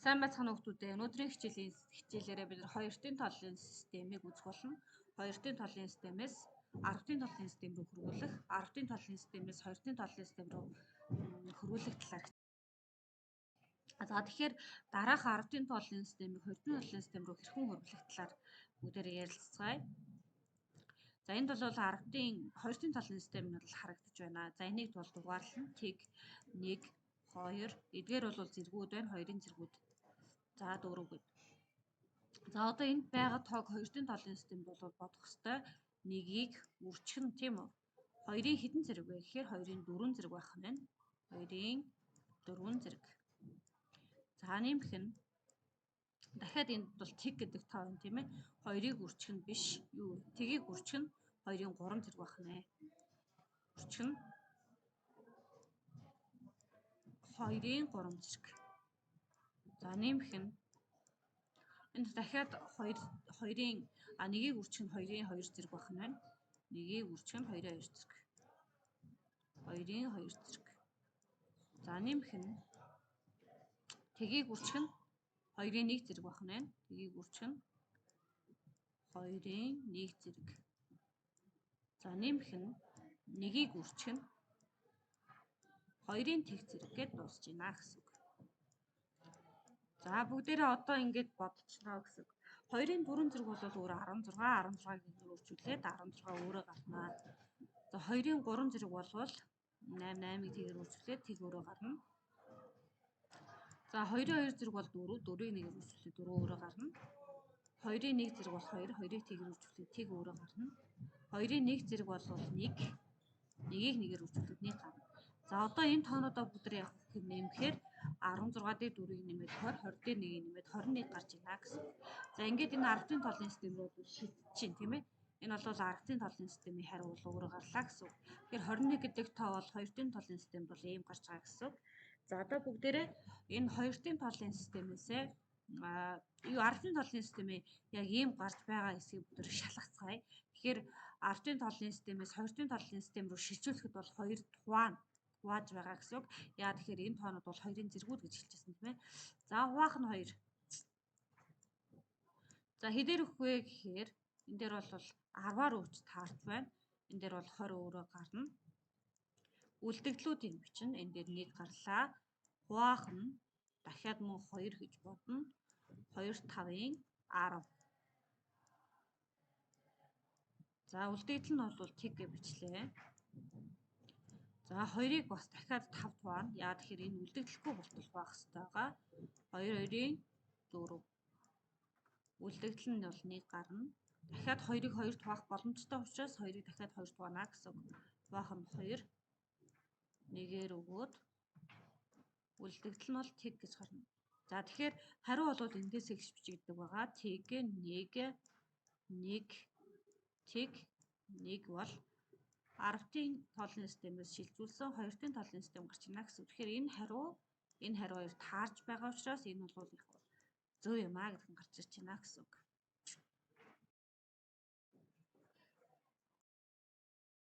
Сайн байцгаана уу хүмүүстээ. Өнөөдрийн хичээлээрээ бид хоёртын толлын системийг үзэх болно. Хоёртын толлын системээс 10-ын толлын систем рүү хөрвүүлэх, 10-ын толлын системээс хоёртын толлын систем рүү хөрвүүлэх талаар. За тэгэхээр дараах 10-ын толлын системийг хоёртын толлын систем рүү хэрхэн хөрвүүлэх талаар бүгдээрээ ярилцгаая. За энд бол 10-ын хоёртын толлын систем нь бол харагдаж байна. За энийг бол дугаарлан тэг 1 2 эдгээр бол зэргүүд байна. Хоёрын зэргүүд. За 4 гээд. За одоо энд байгаа тоог хоёртын толлын системд бол бодох ёстой. 1-ийг үрчгэн тийм үү? 2-ын хэдэн зэрэг вэ гэхээр 2-ын 4 зэрэг байх нь байна. 2-ын 4 зэрэг. За нэмэх нь дахиад энд бол тэг гэдэг тоо байна тийм ээ. 2-ыг үрчгэн биш. Юу? Тэгийг үрчгэн 2-ын 3 зэрэг байх нэ. Үрчгэн 2-ын 3 зэрэг. За нэмэх нь энд дахиад 2-ын 1-ийг үрчгэн 2-ын 2 зэрэг байх нь байна. 1-ийг үрчгэн 2-ын 2 зэрэг. 2-ын 2 зэрэг. За нэмэх нь тэгийг үрчгэн 2-ын 1 зэрэг байх нь байна. Тэгийг үрчгэн 2-ын 1 зэрэг. За нэмэх нь 1-ийг үрчгэн 2-ын тэг зэрэг гэдээ дуусж байна гэсэн үг. За бүгдээрээ одоо ингэж бодчихноо гэсэн үг. 2-ын 4 зэрэг бол өөрөө 16, 16-ыг өөрчүүлээд 16 өөрөө гарна. За 2-ын 3 зэрэг бол 8, 8-ыг тэгээр өөрчүүлээд тэг өөрөө гарна. За 2-ын 2 зэрэг бол 4, 4-ийг нэгээр өөрчүүлээд 4 өөрөө гарна. 2-ын 1 зэрэг бол 2, 2-ыг тэгээр өөрчүүлээд тэг өөрөө гарна. 2-ын 1 зэрэг бол 1, 1-ийг нэгээр өөрчүүлээд 1 гарна. За одоо энэ тоонуудаа бүгдээ явах гэхээр нэмэхээр 16 дээр 4-ийг нэмээд 20, 20 дээр 1-ийг нэмээд 21 гарч ирнэ гэсэн үг. За ингээд энэ 10-ын толлын систем рүү шилжиж чинь тийм ээ. Энэ бол 10-ын толлын системийн хариу бол өөрөө гарлаа гэсэн үг. Тэгэхээр 21 гэдэг тоо бол 2-ын толлын системд бол ийм гарч байгаа гэсэн үг. За одоо бүгдээрээ энэ 2-ын толлын системээсээ 10-ын толлын системээ яг ийм гарч байгаа эсэхийг бүгд шалгацгаая. Тэгэхээр 10-ын толлын системээс 2-ын толлын систем рүү шилжүүлэхэд бол 2 хувааж байгаа гэсэн үг. Яа тэгэхээр энэ тоонууд бол 2-ын зэргүүд гэж хэлчихсэн тийм ээ. За хуваах нь 2. За хэдээр өгөх вэ гэхээр энэ дээр бол 10-аар өвч таарч байна. Энэ дээр бол 20 өөрөө гарна. Үлдэгдлүүдийн бичнэ. Энэ дээр 1 гарлаа. Хуваах нь дахиад мөн 2 гэж бодно. 2 5-ын 10. За үлдэгдэл нь бол тэг гэж бичлээ. За 2-ыг бас дахиад 5 хуваана. Яа тэгэхээр энэ үлдэгдэхгүй болтол хуваах хэрэгтэй байгаа. 2 2-ын 4. Үлдэгдэл нь бол 1 гарна. Дахиад 2-ыг 2-т хуваах боломжтой учраас 2-ыг дахиад 2-т хуваана гэсэн үг. Хуваах нь 2 1-ээр өгөөд үлдэгдэл нь бол тэг гэж гарна. За тэгэхээр хариу бол эндээс их бичигддэг байгаа. Тэг 1 1 тэг 1 бол 10-ын толлын системээс шилжүүлсэн 2-ын толлын систем гарч ирнэ гэсэн үг. Тэгэхээр энэ хариу хоёр таарж байгаа учраас энэ бол зөв юм аа гэдг нь гарч ирж байна гэсэн үг.